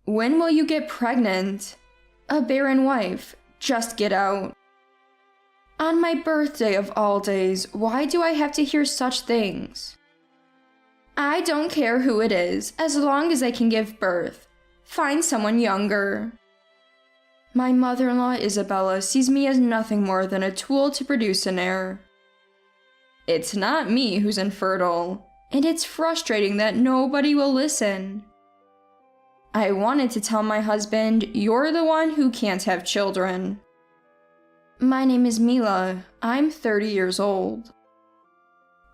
When will you get pregnant? A barren wife. Just get out. On my birthday of all days, why do I have to hear such things? I don't care who it is, as long as I can give birth. Find someone younger. My mother-in-law Isabella sees me as nothing more than a tool to produce an heir. It's not me who's infertile, and it's frustrating that nobody will listen. I wanted to tell my husband, you're the one who can't have children. My name is Mila. I'm 30 years old.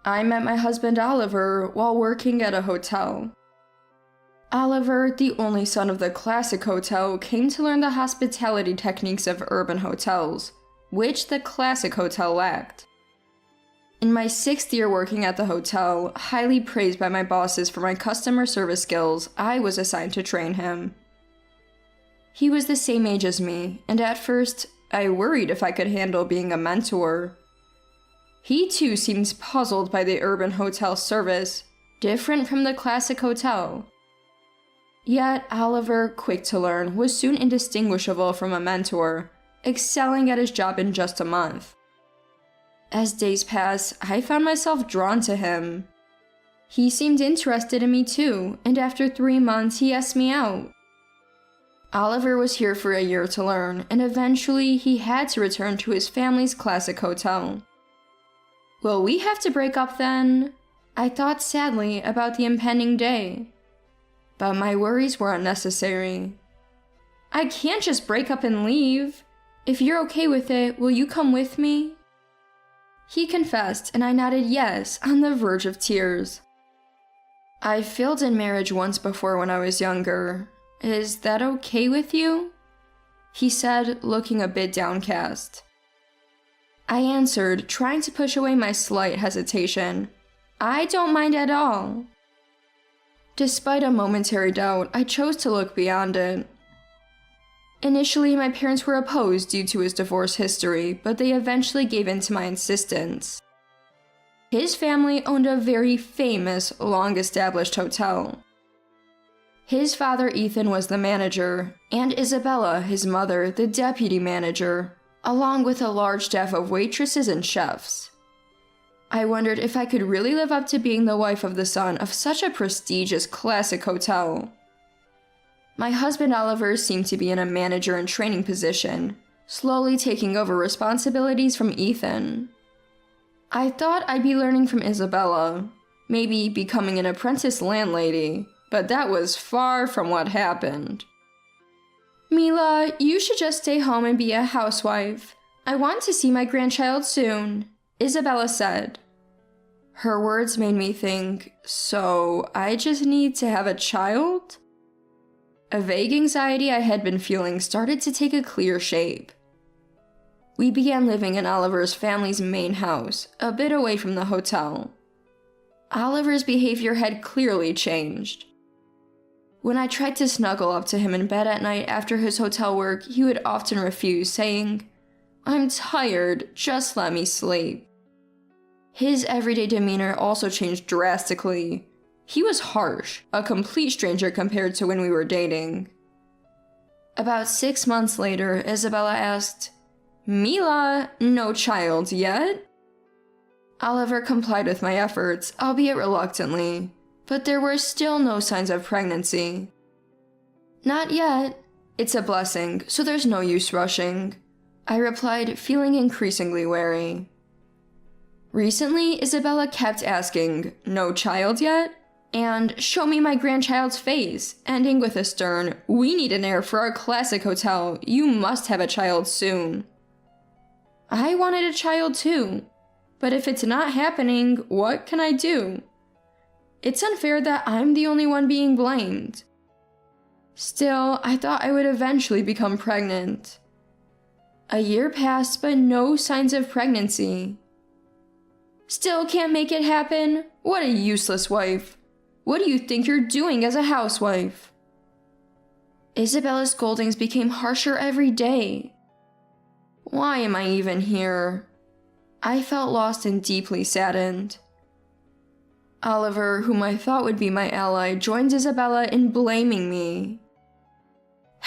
I met my husband Oliver while working at a hotel. Oliver, the only son of the classic hotel, came to learn the hospitality techniques of urban hotels, which the classic hotel lacked. In my 6th year working at the hotel, highly praised by my bosses for my customer service skills, I was assigned to train him. He was the same age as me, and at first, I worried if I could handle being a mentor. He too seems puzzled by the urban hotel service, different from the classic hotel. Yet Oliver, quick to learn, was soon indistinguishable from a mentor, excelling at his job in just a month. As days passed, I found myself drawn to him. He seemed interested in me too, and after 3 months he asked me out. Oliver was here for a year to learn, and eventually he had to return to his family's classic hotel. Will we have to break up then? I thought sadly about the impending day. But my worries were unnecessary. I can't just break up and leave. If you're okay with it, will you come with me? He confessed, and I nodded yes, on the verge of tears. I failed in marriage once before when I was younger. Is that okay with you? He said, looking a bit downcast. I answered, trying to push away my slight hesitation. I don't mind at all. Despite a momentary doubt, I chose to look beyond it. Initially, my parents were opposed due to his divorce history, but they eventually gave in to my insistence. His family owned a very famous, long-established hotel. His father, Ethan, was the manager, and Isabella, his mother, the deputy manager, along with a large staff of waitresses and chefs. I wondered if I could really live up to being the wife of the son of such a prestigious classic hotel. My husband Oliver seemed to be in a manager and training position, slowly taking over responsibilities from Ethan. I thought I'd be learning from Isabella, maybe becoming an apprentice landlady, but that was far from what happened. Mila, you should just stay home and be a housewife. I want to see my grandchild soon, Isabella said. Her words made me think, so I just need to have a child? A vague anxiety I had been feeling started to take a clear shape. We began living in Oliver's family's main house, a bit away from the hotel. Oliver's behavior had clearly changed. When I tried to snuggle up to him in bed at night after his hotel work, he would often refuse, saying, "I'm tired, just let me sleep." His everyday demeanor also changed drastically. He was harsh, a complete stranger compared to when we were dating. About 6 months later, Isabella asked, "Mila, no child yet?" Oliver complied with my efforts, albeit reluctantly, but there were still no signs of pregnancy. "Not yet. It's a blessing, so there's no use rushing," I replied, feeling increasingly wary. Recently, Isabella kept asking, "No child yet?" and "Show me my grandchild's face," ending with a stern, "We need an heir for our classic hotel. You must have a child soon." I wanted a child too, but if it's not happening, what can I do? It's unfair that I'm the only one being blamed. Still, I thought I would eventually become pregnant. A year passed, but no signs of pregnancy. Still can't make it happen? What a useless wife. What do you think you're doing as a housewife? Isabella's scoldings became harsher every day. Why am I even here? I felt lost and deeply saddened. Oliver, whom I thought would be my ally, joined Isabella in blaming me.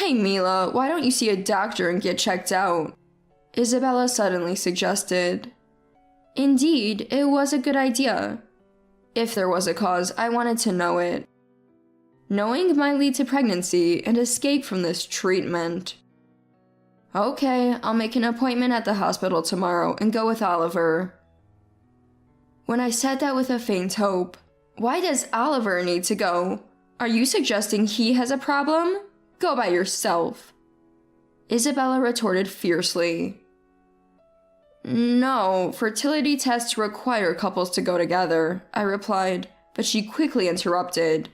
Hey Mila, why don't you see a doctor and get checked out? Isabella suddenly suggested. Indeed, it was a good idea. If there was a cause, I wanted to know it. Knowing might lead to pregnancy and escape from this treatment. Okay, I'll make an appointment at the hospital tomorrow and go with Oliver. When I said that with a faint hope, why does Oliver need to go? Are you suggesting he has a problem? Go by yourself. Isabella retorted fiercely. No, fertility tests require couples to go together, I replied, but she quickly interrupted.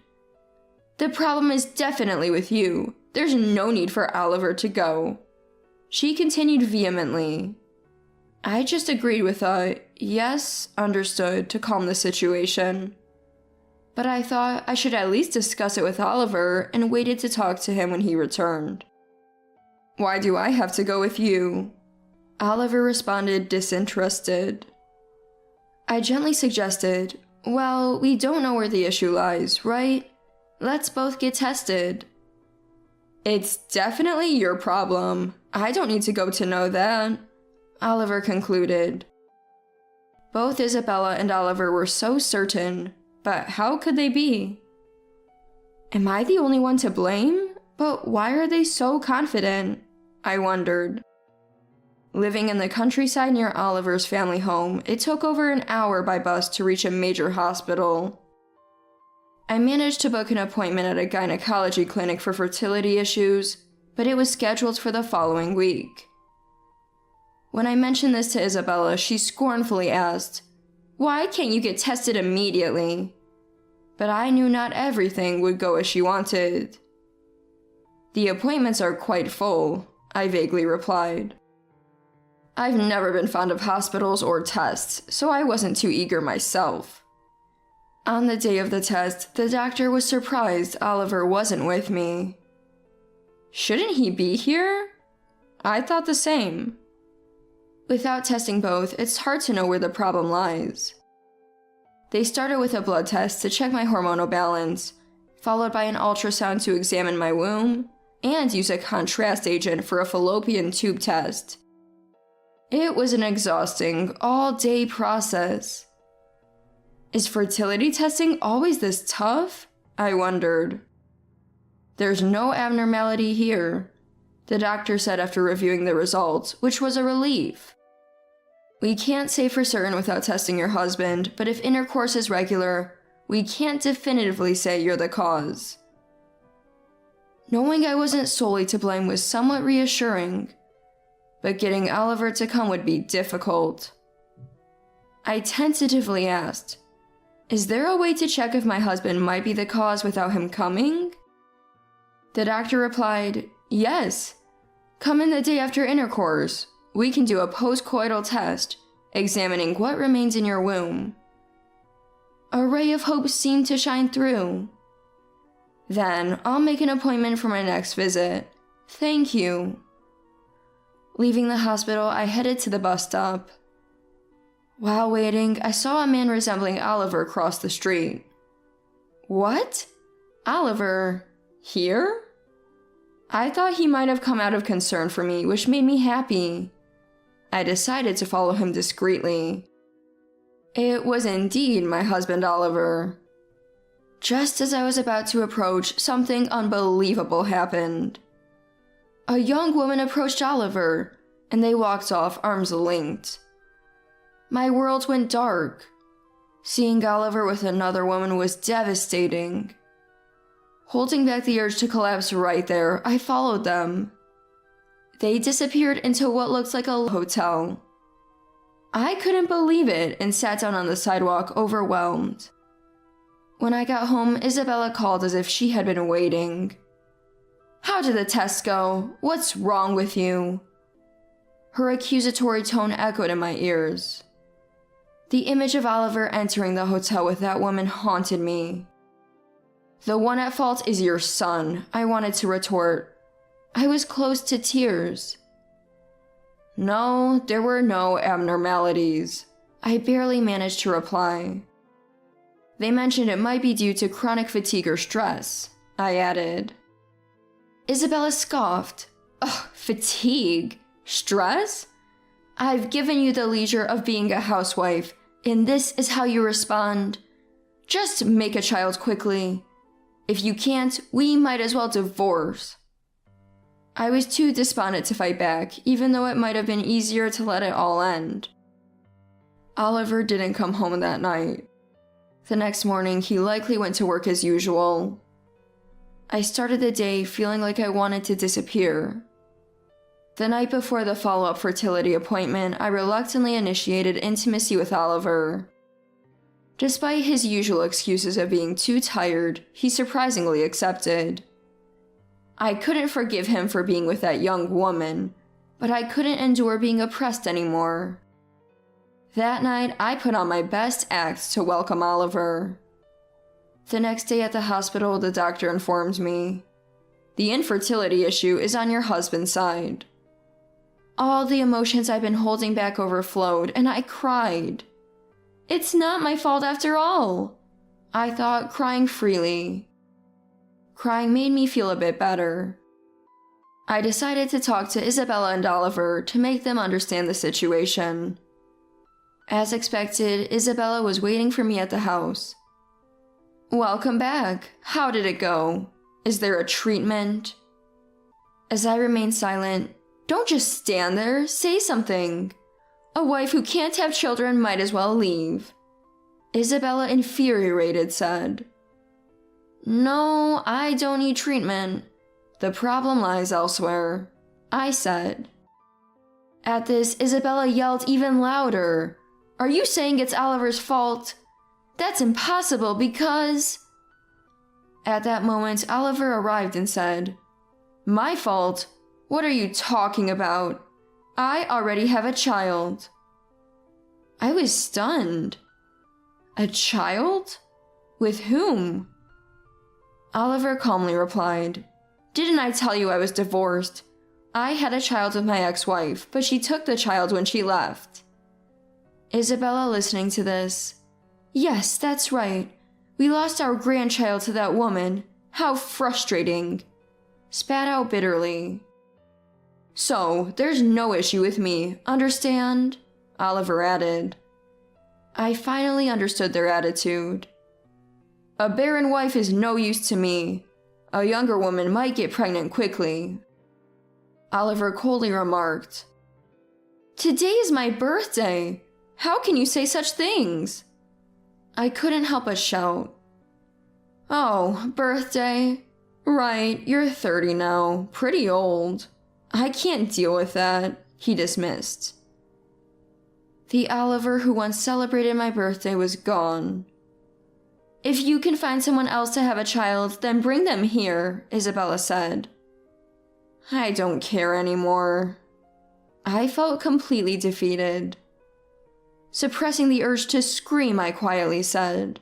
The problem is definitely with you. There's no need for Oliver to go. She continued vehemently. I just agreed with a yes, understood, to calm the situation. But I thought I should at least discuss it with Oliver and waited to talk to him when he returned. Why do I have to go with you? Oliver responded disinterested. I gently suggested, well, we don't know where the issue lies, right? Let's both get tested. It's definitely your problem. I don't need to go to know that, Oliver concluded. Both Isabella and Oliver were so certain, but how could they be? Am I the only one to blame? But why are they so confident? I wondered. Living in the countryside near Oliver's family home, it took over an hour by bus to reach a major hospital. I managed to book an appointment at a gynecology clinic for fertility issues, but it was scheduled for the following week. When I mentioned this to Isabella, she scornfully asked, "Why can't you get tested immediately?" But I knew not everything would go as she wanted. "The appointments are quite full," I vaguely replied. I've never been fond of hospitals or tests, so I wasn't too eager myself. On the day of the test, the doctor was surprised Oliver wasn't with me. Shouldn't he be here? I thought the same. Without testing both, it's hard to know where the problem lies. They started with a blood test to check my hormonal balance, followed by an ultrasound to examine my womb, and use a contrast agent for a fallopian tube test. It was an exhausting, all-day process. Is fertility testing always this tough? I wondered. There's no abnormality here, the doctor said after reviewing the results, which was a relief. We can't say for certain without testing your husband, but if intercourse is regular, we can't definitively say you're the cause. Knowing I wasn't solely to blame was somewhat reassuring, but getting Oliver to come would be difficult. I tentatively asked, "Is there a way to check if my husband might be the cause without him coming?" The doctor replied, "Yes. Come in the day after intercourse. We can do a postcoital test, examining what remains in your womb." A ray of hope seemed to shine through. Then, I'll make an appointment for my next visit. Thank you. Leaving the hospital, I headed to the bus stop. While waiting, I saw a man resembling Oliver cross the street. What? Oliver? Here? I thought he might have come out of concern for me, which made me happy. I decided to follow him discreetly. It was indeed my husband Oliver. Just as I was about to approach, something unbelievable happened. A young woman approached Oliver, and they walked off arms linked. My world went dark. Seeing Oliver with another woman was devastating. Holding back the urge to collapse right there, I followed them. They disappeared into what looked like a hotel. I couldn't believe it and sat down on the sidewalk, overwhelmed. When I got home, Isabella called as if she had been waiting. "How did the test go? What's wrong with you?" Her accusatory tone echoed in my ears. The image of Oliver entering the hotel with that woman haunted me. "The one at fault is your son," I wanted to retort. I was close to tears. No, there were no abnormalities. I barely managed to reply. They mentioned it might be due to chronic fatigue or stress, I added. Isabella scoffed. Ugh, fatigue? Stress? I've given you the leisure of being a housewife, and this is how you respond. Just make a child quickly. If you can't, we might as well divorce. I was too despondent to fight back, even though it might have been easier to let it all end. Oliver didn't come home that night. The next morning, he likely went to work as usual. I started the day feeling like I wanted to disappear. The night before the follow-up fertility appointment, I reluctantly initiated intimacy with Oliver. Despite his usual excuses of being too tired, he surprisingly accepted. I couldn't forgive him for being with that young woman, but I couldn't endure being oppressed anymore. That night, I put on my best act to welcome Oliver. The next day at the hospital, the doctor informed me, "The infertility issue is on your husband's side." All the emotions I've been holding back overflowed, and I cried. It's not my fault after all, I thought, crying freely. Crying made me feel a bit better. I decided to talk to Isabella and Oliver to make them understand the situation. As expected, Isabella was waiting for me at the house. "Welcome back. How did it go? Is there a treatment?" As I remained silent, "Don't just stand there, say something. A wife who can't have children might as well leave." Isabella, infuriated, said, "No, I don't need treatment. The problem lies elsewhere," I said. At this, Isabella yelled even louder. "Are you saying it's Oliver's fault? That's impossible because..." At that moment, Oliver arrived and said, "My fault? What are you talking about? I already have a child." I was stunned. A child? With whom? Oliver calmly replied, "Didn't I tell you I was divorced? I had a child with my ex-wife, but she took the child when she left." Isabella, listening to this, "Yes, that's right. We lost our grandchild to that woman. How frustrating," spat out bitterly. "So, there's no issue with me, understand?" Oliver added. I finally understood their attitude. "A barren wife is no use to me. A younger woman might get pregnant quickly." Oliver coldly remarked, "Today is my birthday. How can you say such things?" I couldn't help but shout. "Oh, birthday? Right, you're 30 now. Pretty old. I can't deal with that," he dismissed. The Oliver who once celebrated my birthday was gone. "If you can find someone else to have a child, then bring them here," Isabella said. I don't care anymore. I felt completely defeated. Suppressing the urge to scream, I quietly said.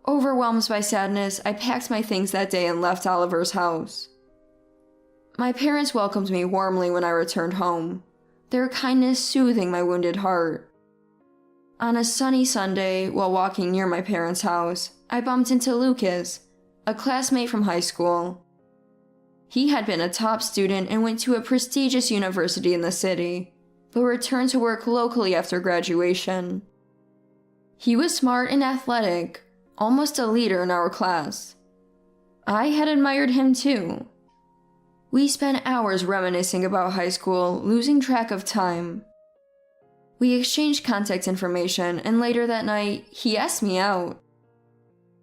Overwhelmed by sadness, I packed my things that day and left Oliver's house. My parents welcomed me warmly when I returned home, their kindness soothing my wounded heart. On a sunny Sunday, while walking near my parents' house, I bumped into Lucas, a classmate from high school. He had been a top student and went to a prestigious university in the city, but returned to work locally after graduation. He was smart and athletic, almost a leader in our class. I had admired him too. We spent hours reminiscing about high school, losing track of time. We exchanged contact information, and later that night, he asked me out.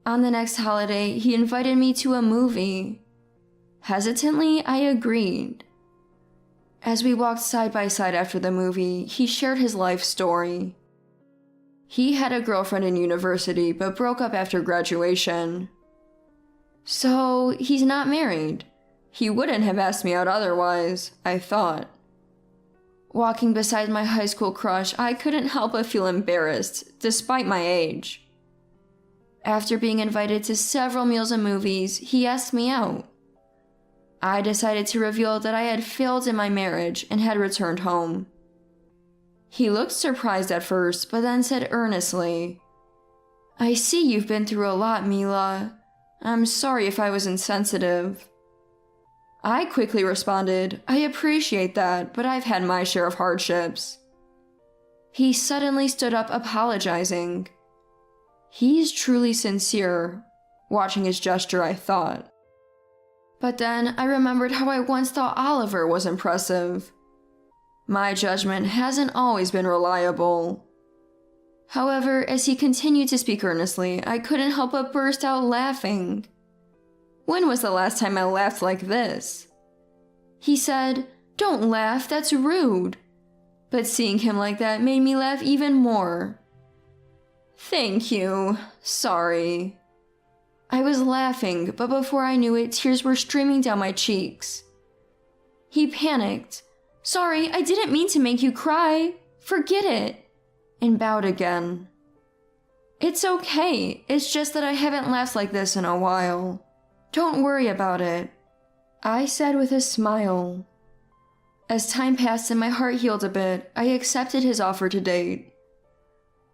On the next holiday, he invited me to a movie. Hesitantly, I agreed. As we walked side by side after the movie, he shared his life story. He had a girlfriend in university, but broke up after graduation. So, he's not married. He wouldn't have asked me out otherwise, I thought. Walking beside my high school crush, I couldn't help but feel embarrassed, despite my age. After being invited to several meals and movies, he asked me out. I decided to reveal that I had failed in my marriage and had returned home. He looked surprised at first, but then said earnestly, I see you've been through a lot, Mila. I'm sorry if I was insensitive. I quickly responded, "I appreciate that, but I've had my share of hardships." He suddenly stood up apologizing. He's truly sincere. Watching his gesture, I thought. But then I remembered how I once thought Oliver was impressive. My judgment hasn't always been reliable. However, as he continued to speak earnestly, I couldn't help but burst out laughing. When was the last time I laughed like this? He said, "Don't laugh, that's rude." But seeing him like that made me laugh even more. "Thank you. Sorry." I was laughing, but before I knew it, tears were streaming down my cheeks. He panicked. "Sorry, I didn't mean to make you cry. Forget it," and bowed again. "It's okay. It's just that I haven't laughed like this in a while. Don't worry about it," I said with a smile. As time passed and my heart healed a bit, I accepted his offer to date.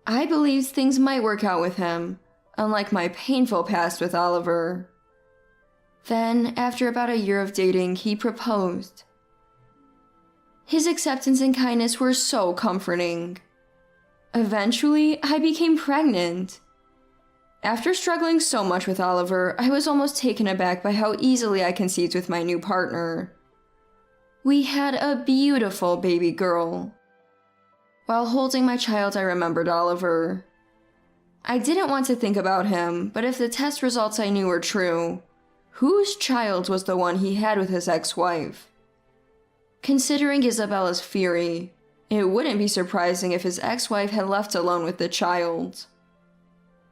I believed things might work out with him, unlike my painful past with Oliver. Then, after about a year of dating, he proposed. His acceptance and kindness were so comforting. Eventually, I became pregnant. After struggling so much with Oliver, I was almost taken aback by how easily I conceived with my new partner. We had a beautiful baby girl. While holding my child, I remembered Oliver. I didn't want to think about him, but if the test results I knew were true, whose child was the one he had with his ex-wife? Considering Isabella's fury, it wouldn't be surprising if his ex-wife had left alone with the child.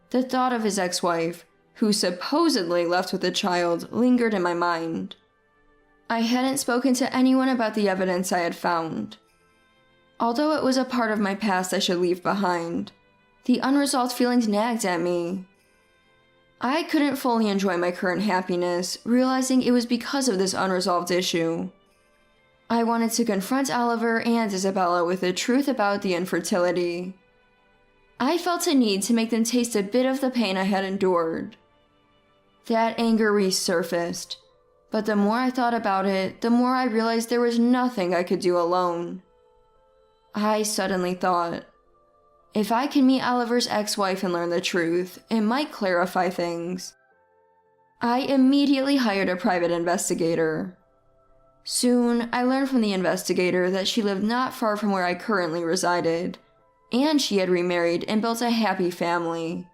The thought of his ex-wife, who supposedly left with the child, lingered in my mind. I hadn't spoken to anyone about the evidence I had found. Although it was a part of my past I should leave behind, the unresolved feelings nagged at me. I couldn't fully enjoy my current happiness, realizing it was because of this unresolved issue. I wanted to confront Oliver and Isabella with the truth about the infertility. I felt a need to make them taste a bit of the pain I had endured. That anger resurfaced, but the more I thought about it, the more I realized there was nothing I could do alone. I suddenly thought, if I can meet Oliver's ex-wife and learn the truth, it might clarify things. I immediately hired a private investigator. Soon, I learned from the investigator that she lived not far from where I currently resided, and she had remarried and built a happy family.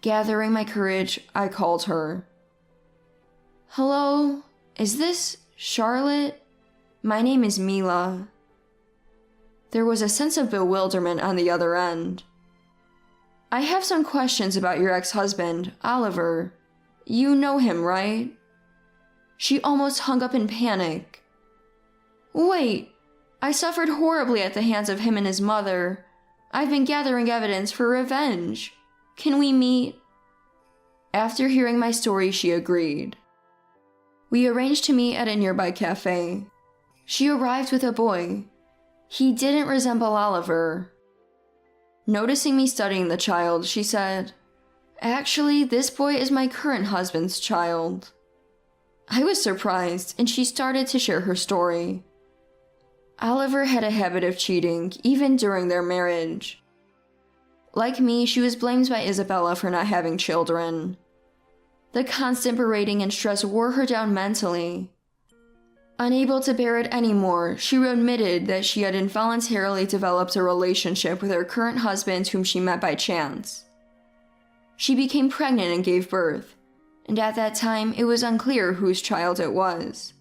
Gathering my courage, I called her. "Hello, is this Charlotte? My name is Mila." There was a sense of bewilderment on the other end. "I have some questions about your ex-husband, Oliver. You know him, right?" She almost hung up in panic. "Wait, I suffered horribly at the hands of him and his mother. I've been gathering evidence for revenge. Can we meet?" After hearing my story, she agreed. We arranged to meet at a nearby cafe. She arrived with a boy. He didn't resemble Oliver. Noticing me studying the child, she said, "Actually, this boy is my current husband's child." I was surprised, and she started to share her story. Oliver had a habit of cheating, even during their marriage. Like me, she was blamed by Isabella for not having children. The constant berating and stress wore her down mentally. Unable to bear it anymore, she admitted that she had involuntarily developed a relationship with her current husband whom she met by chance. She became pregnant and gave birth, and at that time it was unclear whose child it was.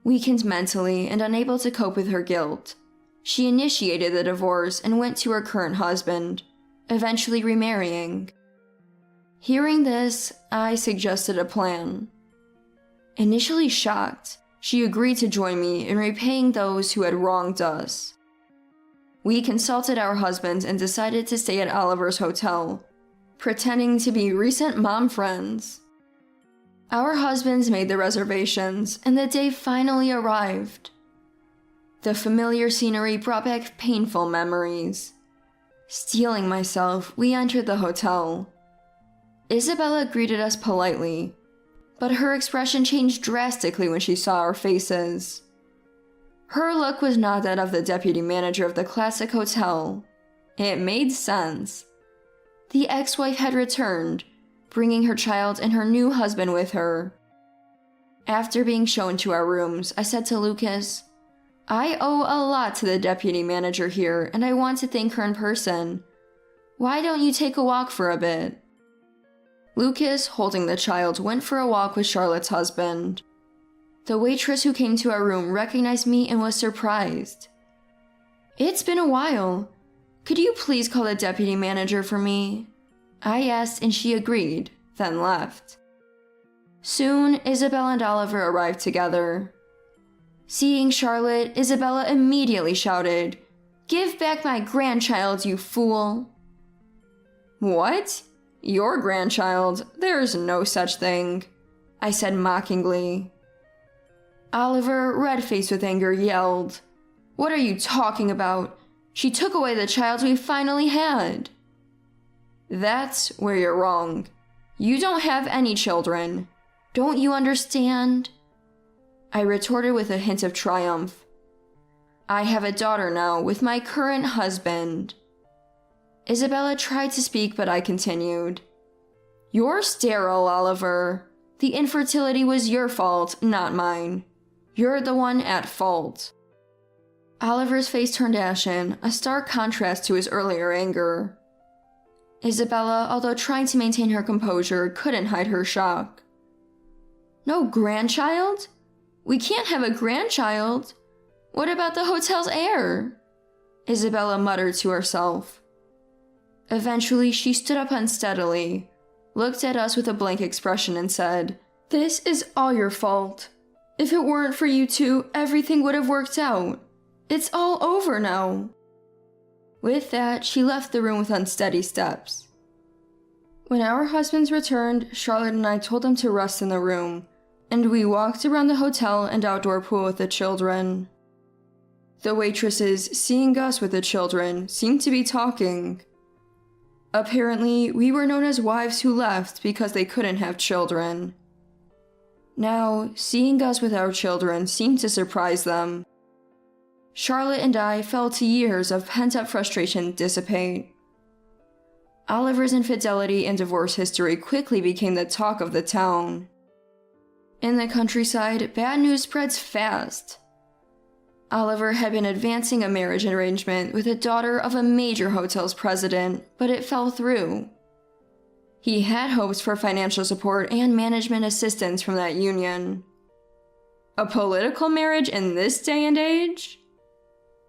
Weakened mentally and unable to cope with her guilt, she initiated the divorce and went to her current husband, eventually remarrying. Hearing this, I suggested a plan. Initially shocked, she agreed to join me in repaying those who had wronged us. We consulted our husbands and decided to stay at Oliver's hotel, pretending to be recent mom friends. Our husbands made the reservations, and the day finally arrived. The familiar scenery brought back painful memories. Steeling myself, we entered the hotel. Isabella greeted us politely, but her expression changed drastically when she saw our faces. Her look was not that of the deputy manager of the classic hotel. It made sense. The ex-wife had returned, bringing her child and her new husband with her. After being shown to our rooms, I said to Lucas, "I owe a lot to the deputy manager here, and I want to thank her in person. Why don't you take a walk for a bit?" Lucas, holding the child, went for a walk with Charlotte's husband. The waitress who came to our room recognized me and was surprised. "It's been a while. Could you please call the deputy manager for me?" I asked and she agreed, then left. Soon, Isabella and Oliver arrived together. Seeing Charlotte, Isabella immediately shouted, "Give back my grandchild, you fool!" "What? Your grandchild? There's no such thing," I said mockingly. Oliver, red-faced with anger, yelled, "What are you talking about? She took away the child we finally had." "That's where you're wrong. You don't have any children. Don't you understand?" I retorted with a hint of triumph. "I have a daughter now with my current husband." Isabella tried to speak, but I continued. "You're sterile, Oliver. The infertility was your fault, not mine. You're the one at fault." Oliver's face turned ashen, a stark contrast to his earlier anger. Isabella, although trying to maintain her composure, couldn't hide her shock. "No grandchild? We can't have a grandchild. What about the hotel's heir?" Isabella muttered to herself. Eventually, she stood up unsteadily, looked at us with a blank expression and said, "This is all your fault. If it weren't for you two, everything would have worked out. It's all over now." With that, she left the room with unsteady steps. When our husbands returned, Charlotte and I told them to rest in the room, and we walked around the hotel and outdoor pool with the children. The waitresses, seeing us with the children, seemed to be talking. Apparently, we were known as wives who left because they couldn't have children. Now, seeing us with our children seemed to surprise them. Charlotte and I felt to years of pent-up frustration dissipate. Oliver's infidelity and divorce history quickly became the talk of the town. In the countryside, bad news spreads fast. Oliver had been advancing a marriage arrangement with a daughter of a major hotel's president, but it fell through. He had hopes for financial support and management assistance from that union. A political marriage in this day and age?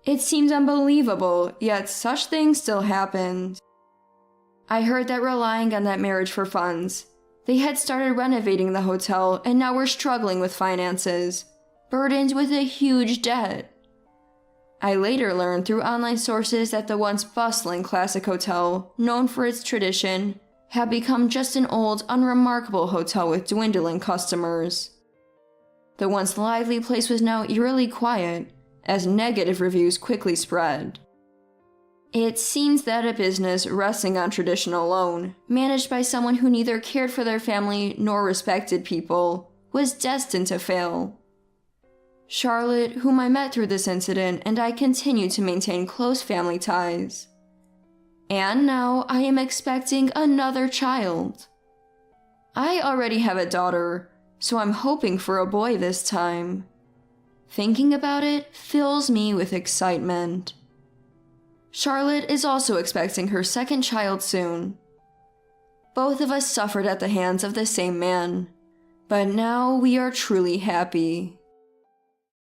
It seemed unbelievable, yet such things still happened. I heard that relying on that marriage for funds, they had started renovating the hotel and now were struggling with finances, burdened with a huge debt. I later learned through online sources that the once bustling classic hotel, known for its tradition, had become just an old, unremarkable hotel with dwindling customers. The once lively place was now eerily quiet, as negative reviews quickly spread. It seems that a business resting on tradition alone, managed by someone who neither cared for their family nor respected people, was destined to fail. Charlotte, whom I met through this incident, and I continued to maintain close family ties. And now I am expecting another child. I already have a daughter, so I'm hoping for a boy this time. Thinking about it fills me with excitement. Charlotte is also expecting her second child soon. Both of us suffered at the hands of the same man, but now we are truly happy.